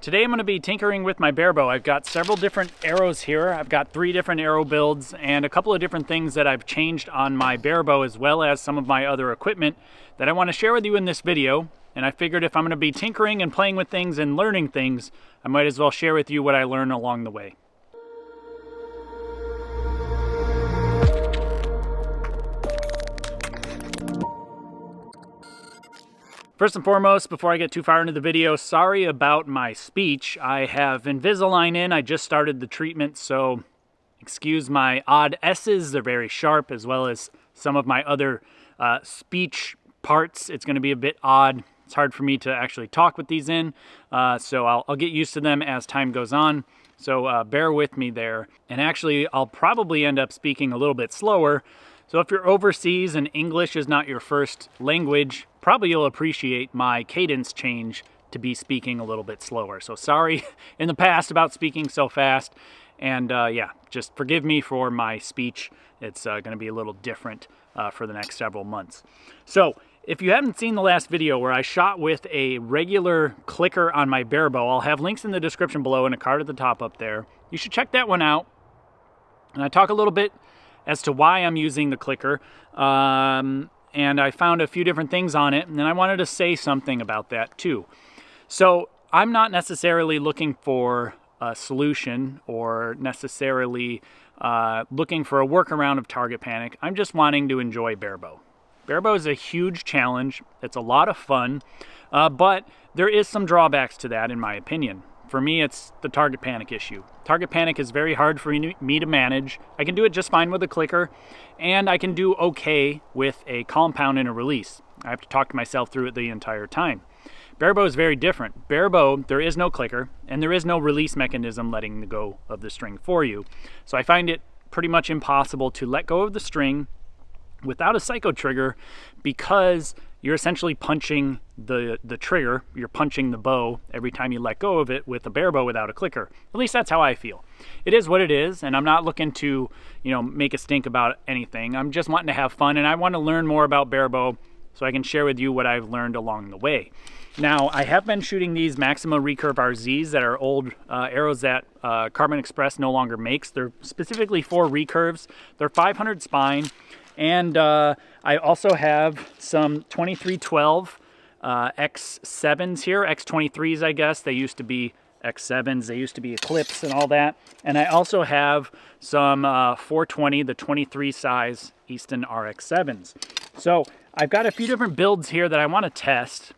Today I'm going to be tinkering with my Barebow. I've got several different arrows here. I've got 3 different arrow builds and a couple of different things that I've changed on my Barebow, as well as some of my other equipment that I want to share with you in this video. And I figured if I'm going to be tinkering and playing with things and learning things, I might as well share with you what I learn along the way. First and foremost, before I get too far into the video, sorry about my speech. I have Invisalign in. I just started the treatment, so excuse my odd S's. They're very sharp, as well as some of my other speech parts. It's going to be a bit odd. It's hard for me to actually talk with these in, so I'll get used to them as time goes on. So bear with me there. And actually, I'll probably end up speaking a little bit slower. So if you're overseas and English is not your first language, probably you'll appreciate my cadence change to be speaking a little bit slower. So sorry in the past about speaking so fast. And yeah, just forgive me for my speech. It's going to be a little different for the next several months. So if you haven't seen the last video where I shot with a regular clicker on my Barebow, I'll have links in the description below and a card at the top up there. You should check that one out. And I talk a little bit as to why I'm using the clicker. And I found a few different things on it, and I wanted to say something about that too. So I'm not necessarily looking for a solution or necessarily looking for a workaround of target panic. I'm just wanting to enjoy Barebow. Barebow is a huge challenge. It's a lot of fun, but there is some drawbacks to that in my opinion. For me, it's the target panic issue. Target panic is very hard for me to manage. I can do it just fine with a clicker, and I can do okay with a compound and a release. I have to talk to myself through it the entire time. Barebow is very different. Barebow, there is no clicker, and there is no release mechanism letting go of the string for you. So I find it pretty much impossible to let go of the string without a psycho trigger, because you're essentially punching the trigger, you're punching the bow every time you let go of it with a Barebow without a clicker. At least that's how I feel. It is what it is, and I'm not looking to, make a stink about anything. I'm just wanting to have fun, and I want to learn more about Barebow so I can share with you what I've learned along the way. Now, I have been shooting these Maxima Recurve RZs that are old arrows that Carbon Express no longer makes. They're specifically for recurves. They're 500 spine. And I also have some 2312 X7s here, X23s I guess. They used to be X7s, they used to be Eclipse and all that. And I also have some 420, the 23 size Easton RX7s. So I've got a few different builds here that I want to test.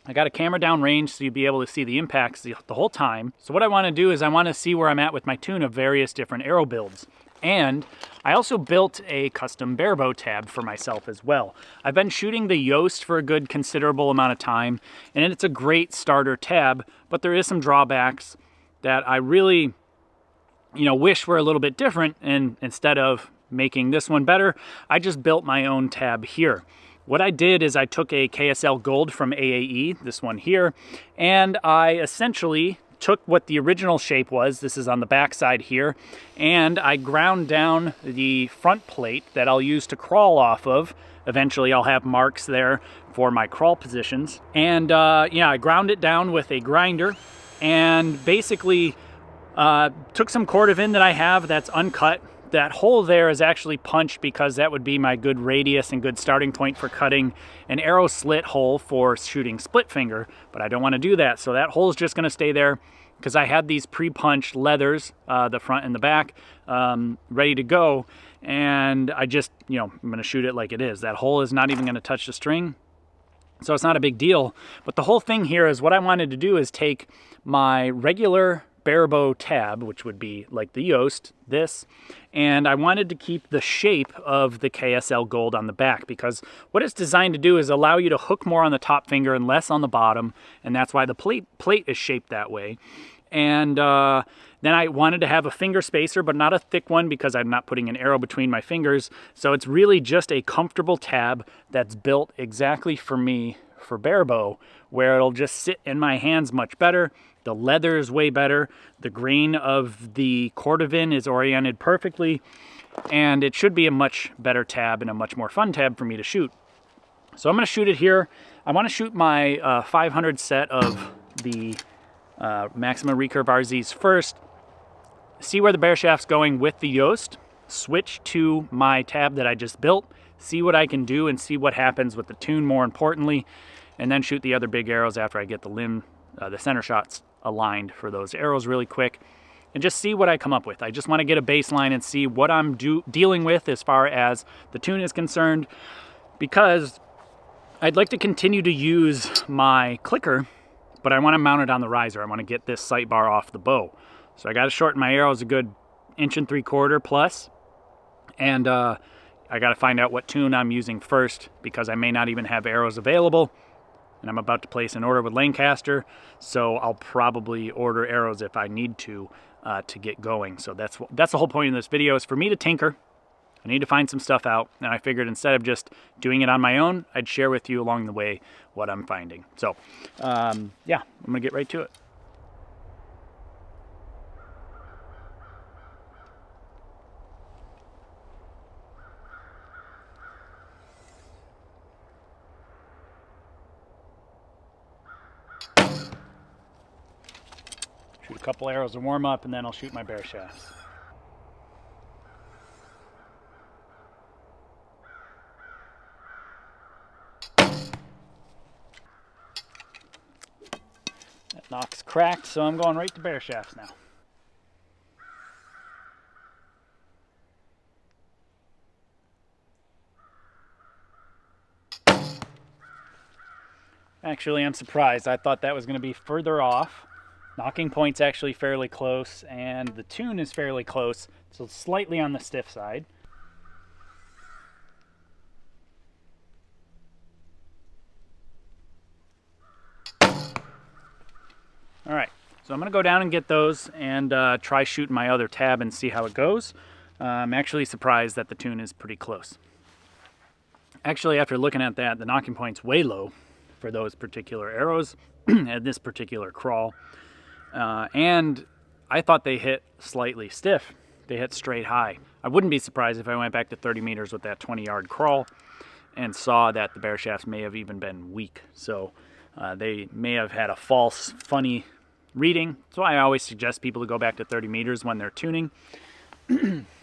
I got a camera down range so you'll be able to see the impacts the whole time. So what I want to do is I want to see where I'm at with my tune of various different arrow builds. And I also built a custom Barebow tab for myself as well. I've been shooting the Yost for a good considerable amount of time, and it's a great starter tab, but there is some drawbacks that I really, wish were a little bit different, and instead of making this one better, I just built my own tab here. What I did is I took a KSL Gold from AAE, this one here, and I essentially took what the original shape was, this is on the back side here, and I ground down the front plate that I'll use to crawl off of. Eventually I'll have marks there for my crawl positions. And I ground it down with a grinder and basically took some Cordovan that I have that's uncut. That hole there is actually punched because that would be my good radius and good starting point for cutting an arrow slit hole for shooting split finger, but I don't want to do that. So that hole is just going to stay there because I had these pre-punched leathers, the front and the back, ready to go. And I just, I'm going to shoot it like it is. That hole is not even going to touch the string. So it's not a big deal. But the whole thing here is what I wanted to do is take my regular Barebow tab, which would be like the Yost, this, and I wanted to keep the shape of the KSL Gold on the back, because what it's designed to do is allow you to hook more on the top finger and less on the bottom, and that's why the plate is shaped that way. And then I wanted to have a finger spacer, but not a thick one because I'm not putting an arrow between my fingers. So it's really just a comfortable tab that's built exactly for me for Barebow, where it'll just sit in my hands much better. The leather is way better. The grain of the Cordovan is oriented perfectly, and it should be a much better tab and a much more fun tab for me to shoot. So I'm going to shoot it here. I want to shoot my 500 set of the Maxima Recurve RZs first, see where the bear shaft's going with the Yost, switch to my tab that I just built, see what I can do and see what happens with the tune more importantly, and then shoot the other big arrows after I get the limb, the center shots aligned for those arrows really quick, and just see what I come up with. I just want to get a baseline and see what I'm dealing with as far as the tune is concerned, because I'd like to continue to use my clicker, but I want to mount it on the riser. I want to get this sight bar off the bow. So I got to shorten my arrows a good 1.75 inches plus, and I got to find out what tune I'm using first, because I may not even have arrows available, and I'm about to place an order with Lancaster, so I'll probably order arrows if I need to get going. So that's the whole point of this video, is for me to tinker. I need to find some stuff out, and I figured instead of just doing it on my own, I'd share with you along the way what I'm finding. So yeah, I'm gonna get right to it. Shoot a couple arrows to warm up, and then I'll shoot my bear shafts. That nock's cracked, so I'm going right to bear shafts now. Actually, I'm surprised. I thought that was going to be further off. Knocking point's actually fairly close, and the tune is fairly close, so slightly on the stiff side. All right, so I'm gonna go down and get those and try shooting my other tab and see how it goes. I'm actually surprised that the tune is pretty close. Actually, after looking at that, the knocking point's way low for those particular arrows at this particular crawl. And I thought they hit slightly stiff. They hit straight high. I wouldn't be surprised if I went back to 30 meters with that 20-yard crawl and saw that the bear shafts may have even been weak. So they may have had a false, funny reading. So I always suggest people to go back to 30 meters when they're tuning.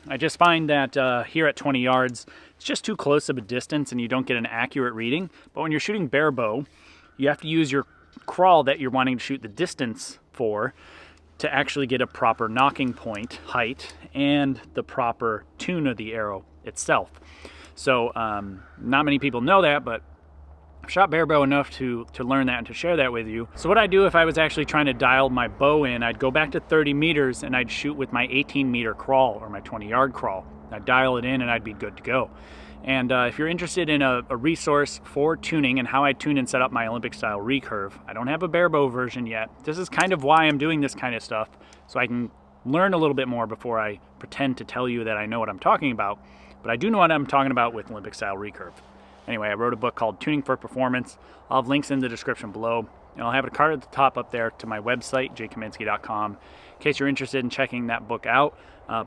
I just find that here at 20 yards, it's just too close of a distance and you don't get an accurate reading. But when you're shooting barebow, you have to use your crawl that you're wanting to shoot the distance for to actually get a proper knocking point height and the proper tune of the arrow itself. So not many people know that, but I've shot barebow enough to learn that and to share that with you. So what I do if I was actually trying to dial my bow in, I'd go back to 30 meters and I'd shoot with my 18-meter crawl or my 20-yard crawl. I'd dial it in and I'd be good to go. And if you're interested in a resource for tuning and how I tune and set up my Olympic-style recurve, I don't have a barebow version yet. This is kind of why I'm doing this kind of stuff, so I can learn a little bit more before I pretend to tell you that I know what I'm talking about. But I do know what I'm talking about with Olympic-style recurve. Anyway, I wrote a book called Tuning for Performance. I'll have links in the description below. And I'll have a card at the top up there to my website, jkaminski.com, in case you're interested in checking that book out,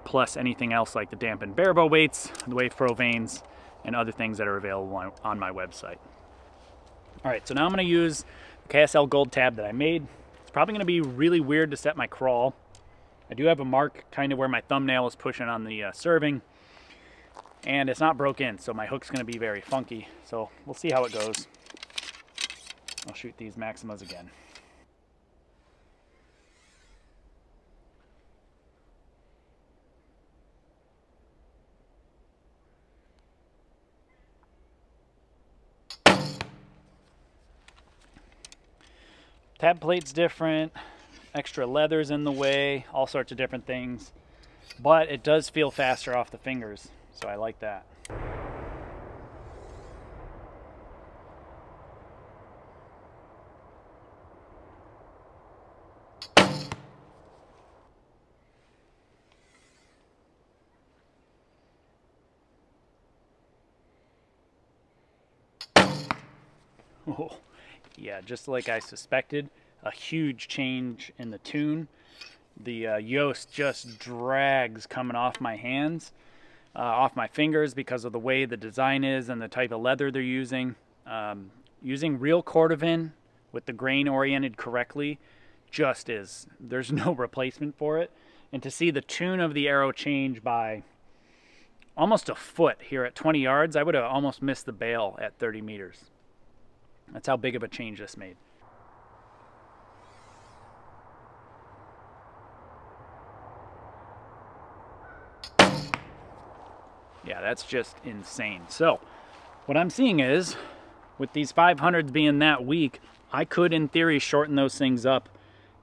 plus anything else like the dampened barebow weights, the Wave Pro vanes, and other things that are available on my website. All right, so now I'm going to use the KSL Gold tab that I made. It's probably going to be really weird to set my crawl. I do have a mark kind of where my thumbnail is pushing on the serving, and it's not broke in, so my hook's going to be very funky. So we'll see how it goes. I'll shoot these Maximas again. Tab plate's different, extra leather's in the way, all sorts of different things, but it does feel faster off the fingers, so I like that. Oh, yeah, just like I suspected, a huge change in the tune. The Yost just drags coming off my hands, off my fingers, because of the way the design is and the type of leather they're using. Using real cordovan with the grain oriented correctly just is. There's no replacement for it. And to see the tune of the arrow change by almost a foot here at 20 yards, I would have almost missed the bail at 30 meters. That's how big of a change this made. Yeah, that's just insane. So what I'm seeing is, with these 500s being that weak, I could in theory shorten those things up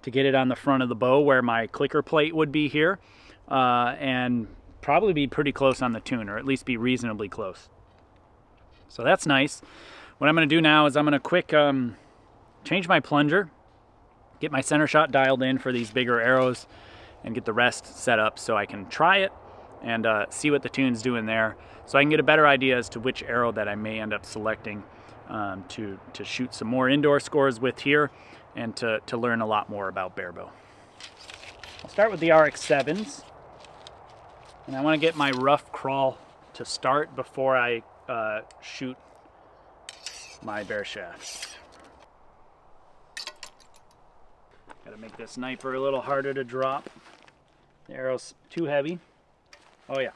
to get it on the front of the bow where my clicker plate would be here, and probably be pretty close on the tune, or at least be reasonably close. So that's nice. What I'm going to do now is I'm going to quick change my plunger, get my center shot dialed in for these bigger arrows, and get the rest set up so I can try it and see what the tune's doing there, so I can get a better idea as to which arrow that I may end up selecting to shoot some more indoor scores with here, and to learn a lot more about barebow. I'll start with the RX7s, and I want to get my rough crawl to start before I shoot my bare shafts. Gotta make this sniper a little harder to drop. The arrow's too heavy. Oh yeah.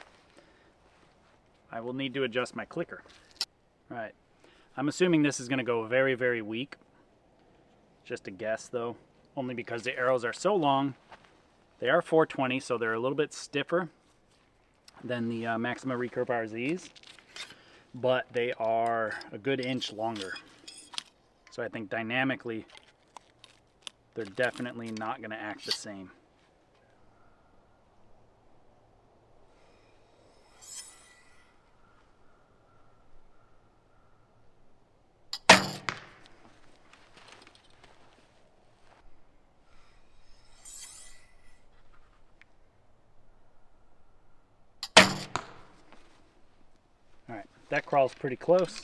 I will need to adjust my clicker. All right. I'm assuming this is going to go very, very weak. Just a guess though, only because the arrows are so long. They are 420, so they're a little bit stiffer than the Maxima Recurve RZs, but they are a good inch longer. So I think dynamically, they're definitely not going to act the same. Alright, that crawls pretty close.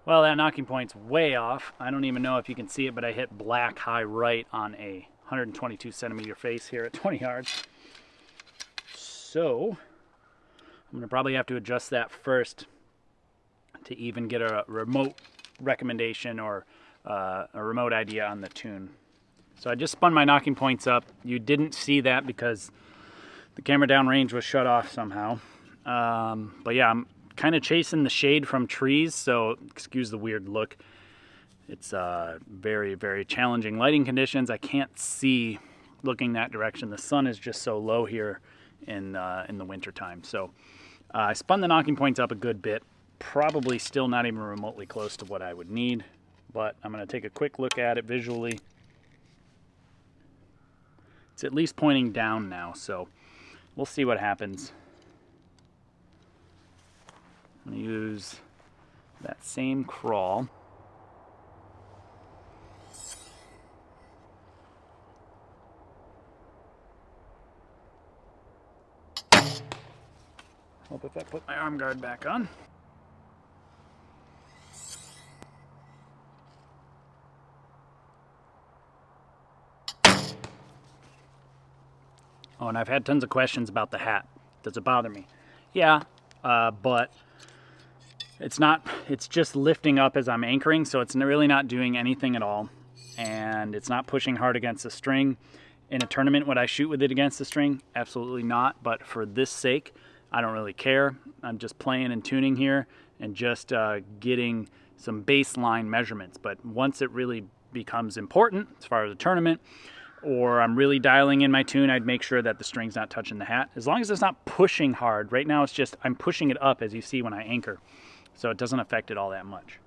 Well, that knocking point's way off. I don't even know if you can see it, but I hit black high right on a 122 centimeter face here at 20 yards. So I'm gonna probably have to adjust that first to even get a remote recommendation or a remote idea on the tune. So I just spun my knocking points up. You didn't see that because the camera downrange was shut off somehow. But yeah, I'm kind of chasing the shade from trees, so excuse the weird look. It's very, very challenging lighting conditions. I can't see looking that direction. The sun is just so low here in the winter time. So I spun the knocking points up a good bit. Probably still not even remotely close to what I would need, but I'm going to take a quick look at it visually. It's at least pointing down now, so we'll see what happens. I'm going to use that same crawl. Hope if I put my arm guard back on. Oh, and I've had tons of questions about the hat. Does it bother me? Yeah, but it's just lifting up as I'm anchoring, so it's really not doing anything at all. And it's not pushing hard against the string. In a tournament, would I shoot with it against the string? Absolutely not, but for this sake, I don't really care. I'm just playing and tuning here and just getting some baseline measurements. But once it really becomes important as far as a tournament, or I'm really dialing in my tune, I'd make sure that the string's not touching the hat. As long as it's not pushing hard. Right now it's just, I'm pushing it up as you see when I anchor. So it doesn't affect it all that much.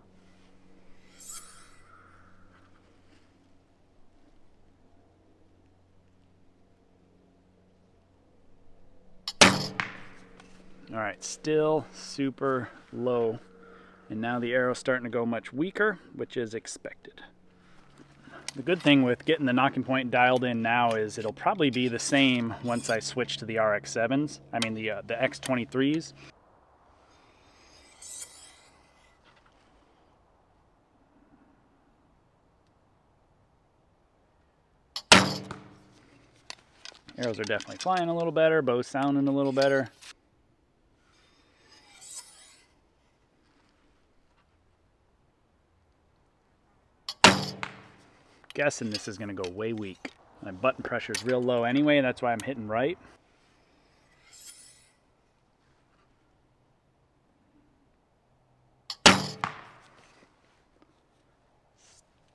All right, still super low. And now the arrow's starting to go much weaker, which is expected. The good thing with getting the knocking point dialed in now is it'll probably be the same once I switch to the RX7s. I mean the X23s. Arrows are definitely flying a little better, bow's sounding a little better. guessing this is going to go way weak. My button pressure is real low anyway, that's why I'm hitting right.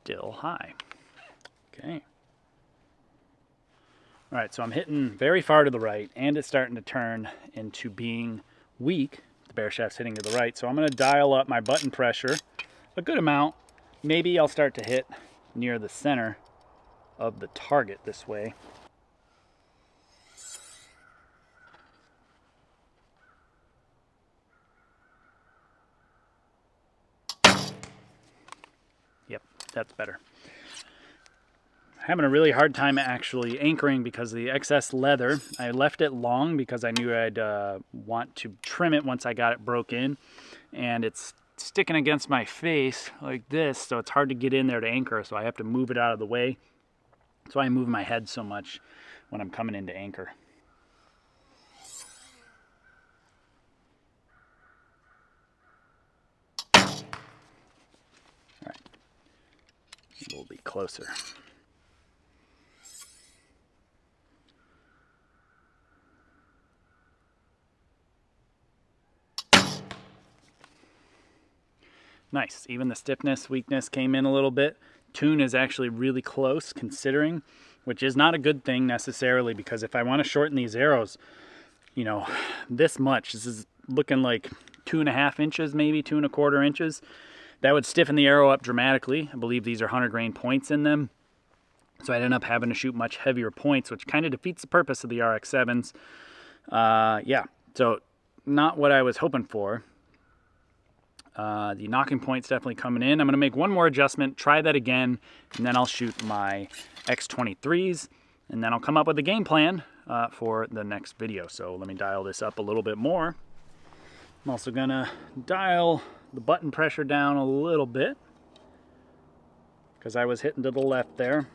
Still high. Okay. All right, so I'm hitting very far to the right, and it's starting to turn into being weak. The bear shaft's hitting to the right, so I'm going to dial up my button pressure a good amount. Maybe I'll start to hit near the center of the target this way. Yep, that's better. Having a really hard time actually anchoring because of the excess leather. I left it long because I knew I'd want to trim it once I got it broke in, and it's sticking against my face like this, so it's hard to get in there to anchor, so I have to move it out of the way. So I move my head so much when I'm coming in to anchor. All right, we'll be closer. Nice. Even the stiffness, weakness came in a little bit. Tune is actually really close considering, which is not a good thing necessarily, because if I want to shorten these arrows, you know, this much, this is looking like 2.5 inches, maybe 2.25 inches. That would stiffen the arrow up dramatically. I believe these are 100 grain points in them. So I'd end up having to shoot much heavier points, which kind of defeats the purpose of the RX7s. Yeah, so not what I was hoping for. The knocking point's definitely coming in. I'm going to make one more adjustment, try that again, and then I'll shoot my X23s, and then I'll come up with a game plan for the next video. So let me dial this up a little bit more. I'm also going to dial the button pressure down a little bit because I was hitting to the left there.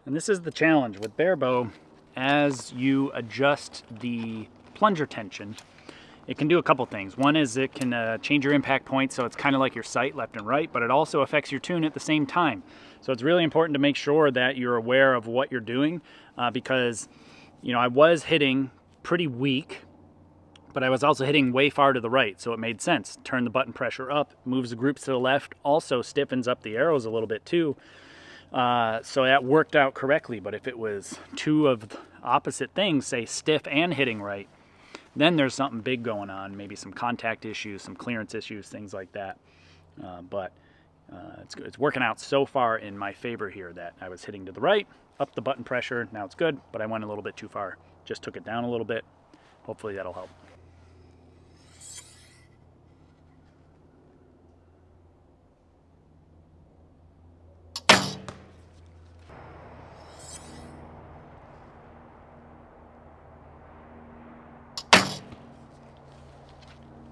And this is the challenge with Barebow. As you adjust the plunger tension, it can do a couple things. One is it can change your impact point, so it's kind of like your sight left and right, but it also affects your tune at the same time. So it's really important to make sure that you're aware of what you're doing because, you know, I was hitting pretty weak, but I was also hitting way far to the right, so it made sense. Turn the button pressure up, moves the groups to the left, also stiffens up the arrows a little bit too. So that worked out correctly, but if it was two of the opposite things, say stiff and hitting right, then there's something big going on, maybe some contact issues, some clearance issues, things like that. But it's working out so far in my favor here that I was hitting to the right, up the button pressure, now it's good, but I went a little bit too far. Just took it down a little bit. Hopefully that'll help.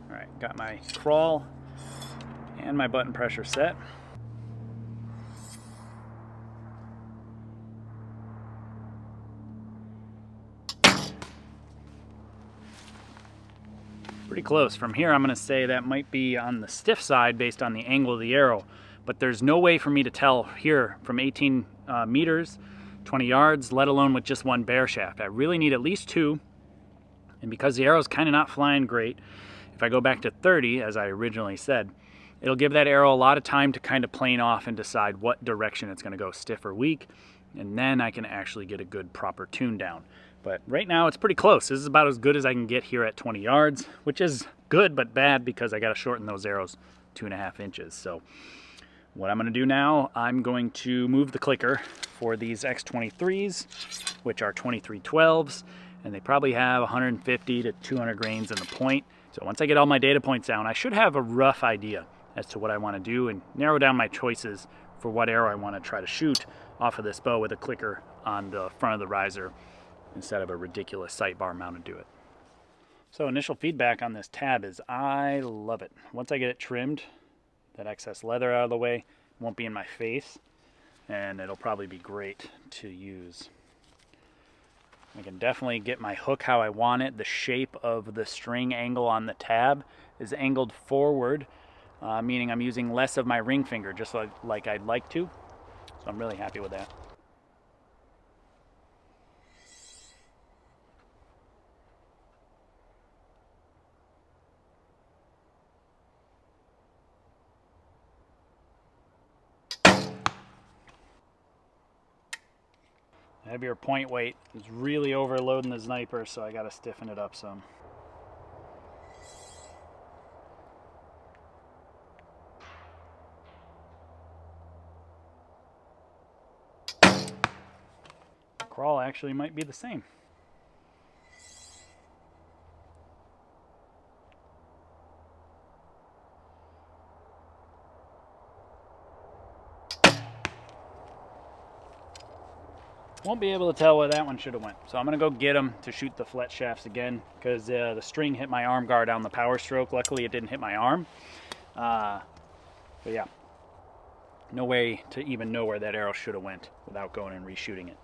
Alright, got my crawl and my button pressure set. Pretty close. From here I'm going to say that might be on the stiff side based on the angle of the arrow, but there's no way for me to tell here from 18 meters, 20 yards, let alone with just one bear shaft. I really need at least two, and because the arrow's kind of not flying great, if I go back to 30, as I originally said, it'll give that arrow a lot of time to kind of plane off and decide what direction it's going to go, stiff or weak, and then I can actually get a good proper tune down. But right now it's pretty close. This is about as good as I can get here at 20 yards, which is good but bad because I got to shorten those arrows 2.5 inches. So what I'm going to do now, I'm going to move the clicker for these X23s, which are 2312s, and they probably have 150 to 200 grains in the point. So once I get all my data points down, I should have a rough idea as to what I want to do and narrow down my choices for what arrow I want to try to shoot off of this bow with a clicker on the front of the riser instead of a ridiculous sight bar mounted to it. So initial feedback on this tab is I love it. Once I get it trimmed, that excess leather out of the way, it won't be in my face, and it'll probably be great to use. I can definitely get my hook how I want it. The shape of the string angle on the tab is angled forward, meaning I'm using less of my ring finger, just like I'd like to. So I'm really happy with that. Heavier point weight is really overloading the sniper, so I got to stiffen it up some. Crawl actually might be the same. Won't be able to tell where that one should have went. So I'm gonna go get them to shoot the flet shafts again, because the string hit my arm guard on the power stroke. Luckily it didn't hit my arm. But yeah, no way to even know where that arrow should have went without going and reshooting it.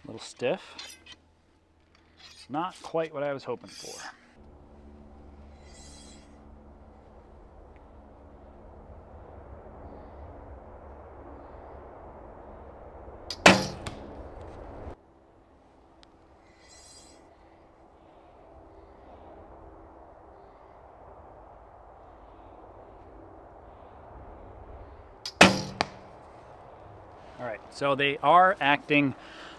A little stiff. Not quite what I was hoping for. All right, so they are acting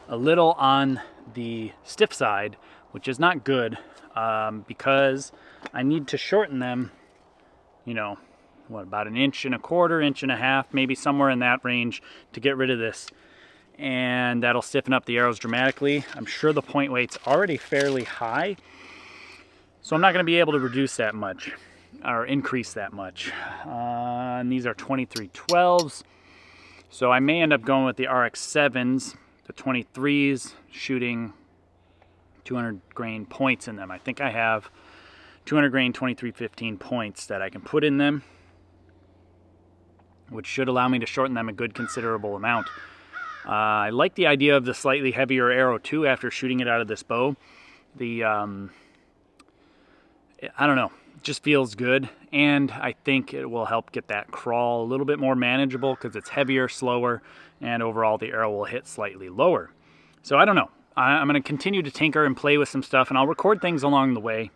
a little on the stiff side, which is not good, because I need to shorten them, you know, what, about 1.25 inches, 1.5 inches, maybe somewhere in that range, to get rid of this. And that'll stiffen up the arrows dramatically. I'm sure the point weight's already fairly high, so I'm not going to be able to reduce that much or increase that much. And these are 2312s, so I may end up going with the RX7s, the 23s, shooting 200 grain points in them. I think I have 200 grain 2315 points that I can put in them, which should allow me to shorten them a good considerable amount. I like the idea of the slightly heavier arrow too after shooting it out of this bow. The I don't know, it just feels good, and I think it will help get that crawl a little bit more manageable because it's heavier, slower, and overall the arrow will hit slightly lower. So I don't know. I'm going to continue to tinker and play with some stuff, and I'll record things along the way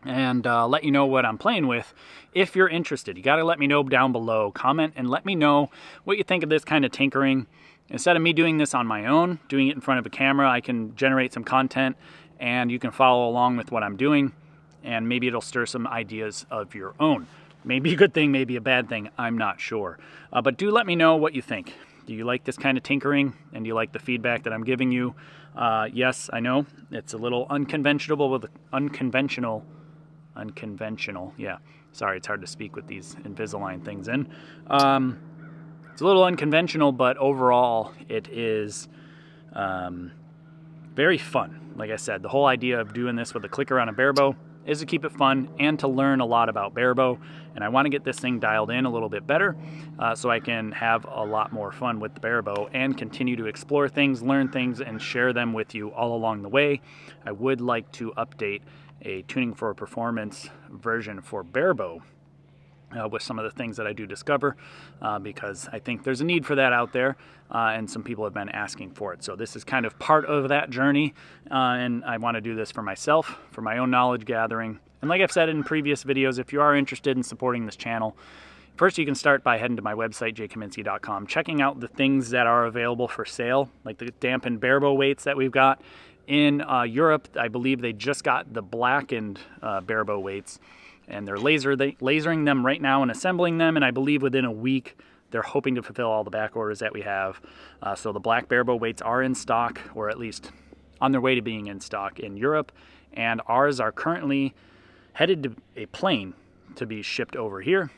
and let you know what I'm playing with. If you're interested, you got to let me know down below. Comment and let me know what you think of this kind of tinkering. Instead of me doing this on my own, doing it in front of a camera, I can generate some content and you can follow along with what I'm doing, and maybe it'll stir some ideas of your own. Maybe a good thing, maybe a bad thing, I'm not sure. But do let me know what you think. Do you like this kind of tinkering, and do you like the feedback that I'm giving you? Yes, I know it's a little unconventional, yeah. Sorry, it's hard to speak with these Invisalign things in. It's a little unconventional, but overall it is very fun. Like I said, the whole idea of doing this with a clicker on a Barebow is to keep it fun and to learn a lot about Barebow. And I want to get this thing dialed in a little bit better so I can have a lot more fun with the Barebow and continue to explore things, learn things, and share them with you all along the way. I would like to update a Tuning for Performance version for Barebow with some of the things that I do discover, because I think there's a need for that out there, and some people have been asking for it. So this is kind of part of that journey, and I want to do this for myself, for my own knowledge gathering. And like I've said in previous videos, if you are interested in supporting this channel, first you can start by heading to my website, jkaminski.com, checking out the things that are available for sale, like the dampened Barebow weights that we've got. In Europe, I believe they just got the blackened Barebow weights, and they're lasering them right now and assembling them, and I believe within a week they're hoping to fulfill all the back orders that we have. So the black Barebow weights are in stock, or at least on their way to being in stock in Europe, and ours are currently headed to a plane to be shipped over here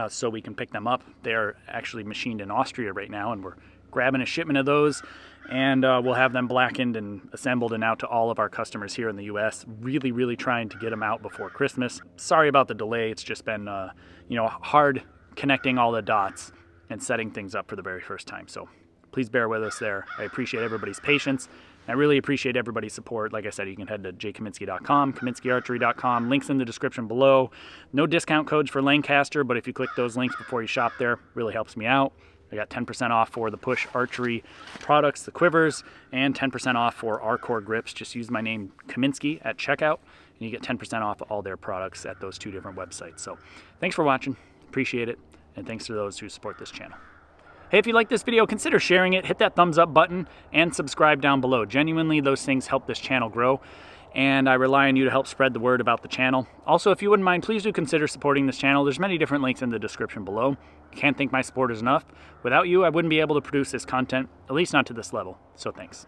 so we can pick them up. They're actually machined in Austria right now, and we're grabbing a shipment of those, and we'll have them blackened and assembled and out to all of our customers here in the US. Really trying to get them out before Christmas. Sorry about the delay. It's just been hard connecting all the dots and setting things up for the very first time. So please bear with us there. I appreciate everybody's patience. I really appreciate everybody's support. Like I said, you can head to jkaminski.com, kaminskiarchery.com, links in the description below. No discount codes for Lancaster, but if you click those links before you shop there, really helps me out. I got 10% off for the Push Archery products, the quivers, and 10% off for Arcore grips. Just use my name, Kaminski, at checkout, and you get 10% off all their products at those 2 different websites. So thanks for watching. Appreciate it. And thanks to those who support this channel. Hey, if you like this video, consider sharing it. Hit that thumbs up button and subscribe down below. Genuinely, those things help this channel grow, and I rely on you to help spread the word about the channel. Also, if you wouldn't mind, please do consider supporting this channel. There's many different links in the description below. Can't thank my supporters enough. Without you, I wouldn't be able to produce this content, at least not to this level. So thanks.